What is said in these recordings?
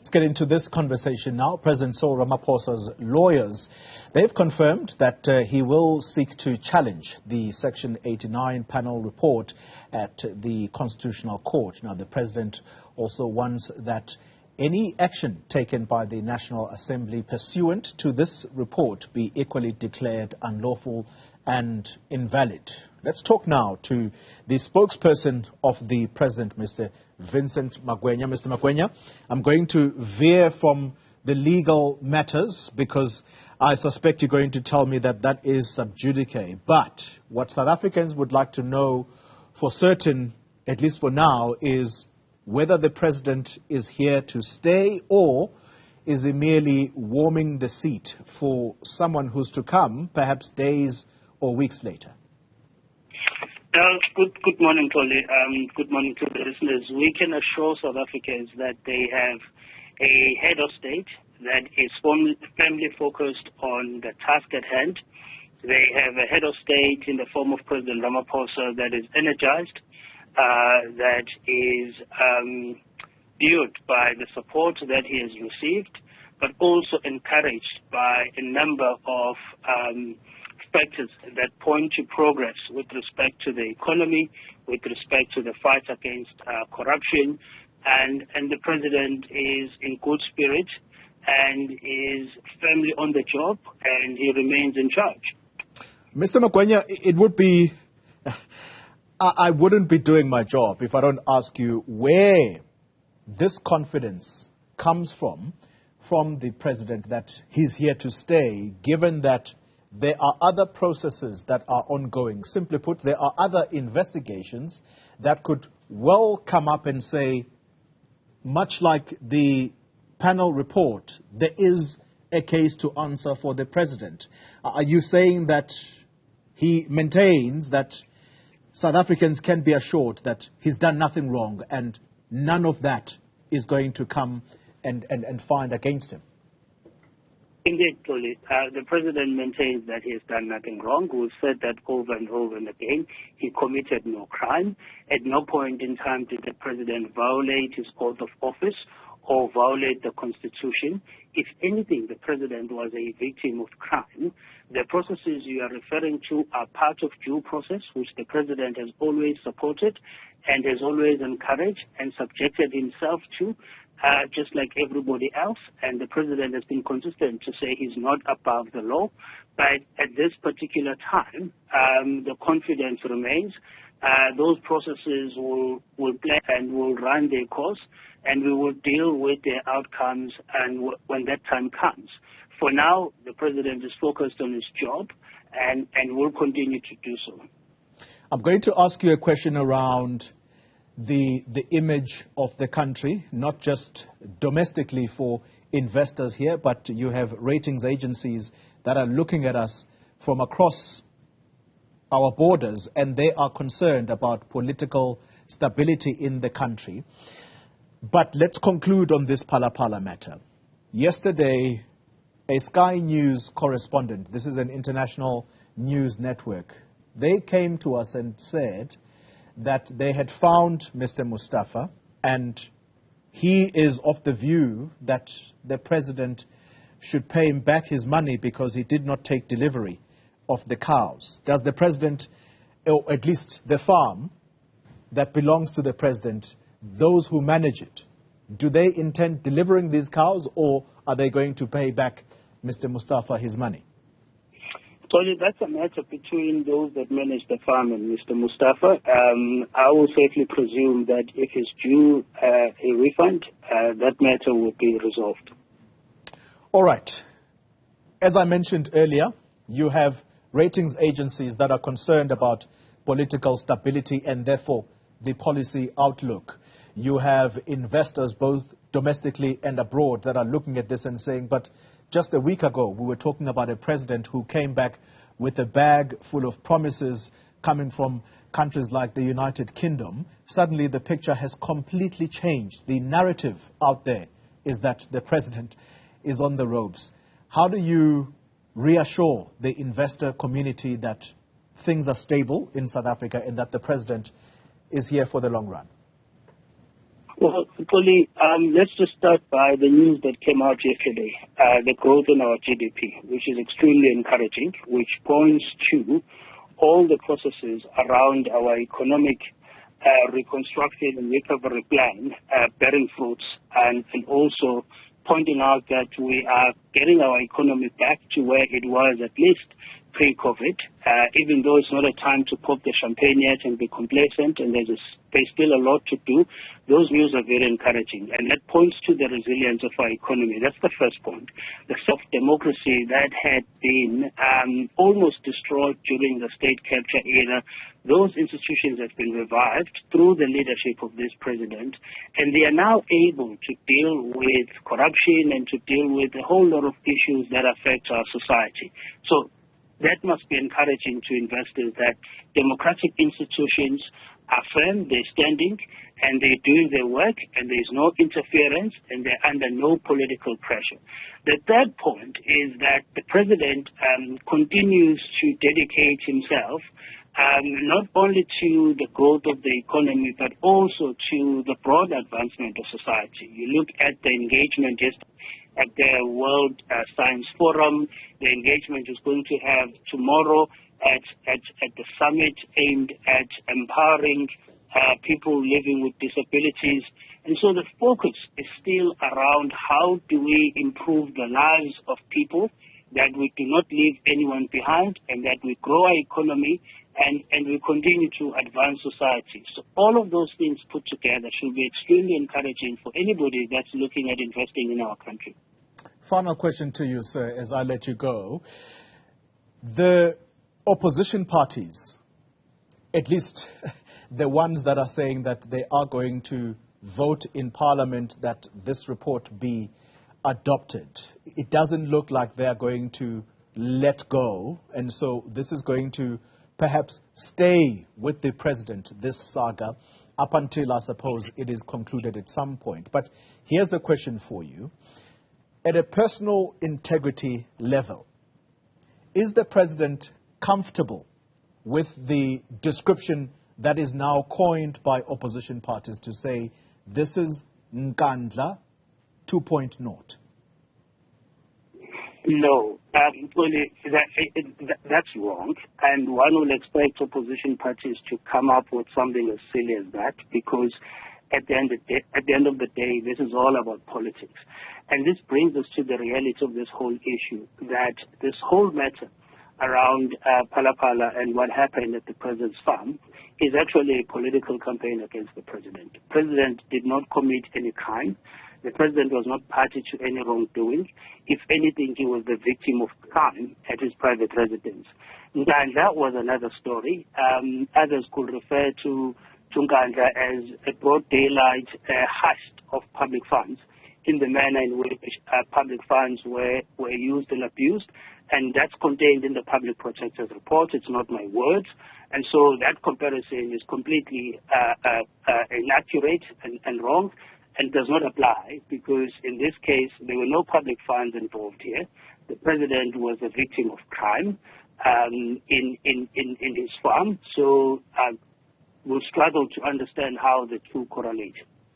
Let's get into this conversation now. President Cyril Ramaphosa's lawyers, they've confirmed that he will seek to challenge the Section 89 panel report at the Constitutional Court. Now, the president also wants that any action taken by the National Assembly pursuant to this report be equally declared unlawful and invalid. Let's talk now to the spokesperson of the president, Mr. Vincent Magwenya. Mr. Magwenya, I'm going to veer from the legal matters because I suspect you're going to tell me that that is sub judice. But what South Africans would like to know for certain, at least for now, is whether the president is here to stay or is he merely warming the seat for someone who's to come, perhaps days or weeks later. Good morning, Tolly. Good morning to the listeners. We can assure South Africans that they have a head of state that is firmly focused on the task at hand. They have a head of state in the form of President Ramaphosa that is energized, that is buoyed by the support that he has received, but also encouraged by a number of factors that point to progress with respect to the economy, with respect to the fight against corruption, and the president is in good spirit and is firmly on the job, and he remains in charge. Mr. Magwenya, it would be, I wouldn't be doing my job if I don't ask you where this confidence comes from the president that he's here to stay, given that there are other processes that are ongoing. Simply put, there are other investigations that could well come up and say, much like the panel report, there is a case to answer for the president. Are you saying that he maintains that South Africans can be assured that he's done nothing wrong and none of that is going to come and find against him? Indeed, Tolly. The president maintains that he has done nothing wrong. We've said that over and over and again. He committed no crime. At no point in time did the president violate his oath of office or violate the Constitution. If anything, the president was a victim of crime. The processes you are referring to are part of due process, which the president has always supported and has always encouraged and subjected himself to, just like everybody else. And the president has been consistent to say he's not above the law. But at this particular time, the confidence remains. Those processes will play and will run their course, and we will deal with their outcomes and when that time comes. For now, the president is focused on his job and will continue to do so. I'm going to ask you a question around the image of the country, not just domestically for investors here, but you have ratings agencies that are looking at us from across our borders, and they are concerned about political stability in the country. But let's conclude on this Phala Phala matter. Yesterday, a Sky News correspondent, this is an international news network, they came to us and said that they had found Mr. Mustafa, and he is of the view that the president should pay him back his money because he did not take delivery of the cows. Does the president, or at least the farm that belongs to the president, those who manage it, do they intend delivering these cows, or are they going to pay back Mr. Mustafa his money? So that's a matter between those that manage the farm and Mr. Mustafa. I will safely presume that if he's due a refund, that matter will be resolved. All right. As I mentioned earlier, you have ratings agencies that are concerned about political stability and therefore the policy outlook. You have investors both domestically and abroad that are looking at this and saying, but just a week ago, we were talking about a president who came back with a bag full of promises coming from countries like the United Kingdom. Suddenly, the picture has completely changed. The narrative out there is that the president is on the ropes. How do you reassure the investor community that things are stable in South Africa and that the president is here for the long run? Well, Polly, let's just start by the news that came out yesterday, the growth in our GDP, which is extremely encouraging, which points to all the processes around our economic reconstruction and recovery plan bearing fruits, and also pointing out that we are getting our economy back to where it was at least pre-COVID, even though it's not a time to pop the champagne yet and be complacent, and there's still a lot to do. Those news are very encouraging, and that points to the resilience of our economy. That's the first point. The soft democracy that had been almost destroyed during the state capture era, those institutions have been revived through the leadership of this president, and they are now able to deal with corruption and to deal with a whole lot of issues that affect our society. So that must be encouraging to investors, that democratic institutions are firm, they're standing, and they're doing their work, and there's no interference, and they're under no political pressure. The third point is that the president continues to dedicate himself not only to the growth of the economy, but also to the broad advancement of society. You look at the engagement at the World Science Forum, the engagement is going to have tomorrow at the summit aimed at empowering people living with disabilities. And so the focus is still around how do we improve the lives of people, that we do not leave anyone behind, and that we grow our economy and we continue to advance society. So all of those things put together should be extremely encouraging for anybody that's looking at investing in our country. Final question to you, sir, as I let you go. The opposition parties, at least the ones that are saying that they are going to vote in Parliament that this report be adopted, it doesn't look like they are going to let go, and so this is going to perhaps stay with the president, this saga, up until, I suppose, it is concluded at some point. But here's the question for you. At a personal integrity level, is the president comfortable with the description that is now coined by opposition parties to say this is Nkandla 2.0? No, that's wrong, and one will expect opposition parties to come up with something as silly as that, because at the end of the day, this is all about politics. And this brings us to the reality of this whole issue, that this whole matter around Phala Phala and what happened at the president's farm is actually a political campaign against the president. The president did not commit any crime. The president was not party to any wrongdoing. If anything, he was the victim of crime at his private residence. Nkandla was another story. Others could refer to Nkandla as a broad daylight heist of public funds, in the manner in which public funds were used and abused. And that's contained in the Public Protector's report. It's not my words. And so that comparison is completely inaccurate and wrong, and does not apply, because in this case, there were no public funds involved here. The president was a victim of crime in his farm. So we'll struggle to understand how the two correlate.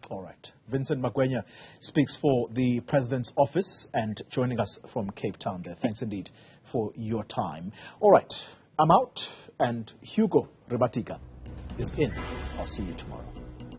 All right. Vincent Magwenya speaks for the President's office and joining us from Cape Town there. Thanks indeed for your time. All right. I'm out, and Hugo Ribatika is in. I'll see you tomorrow.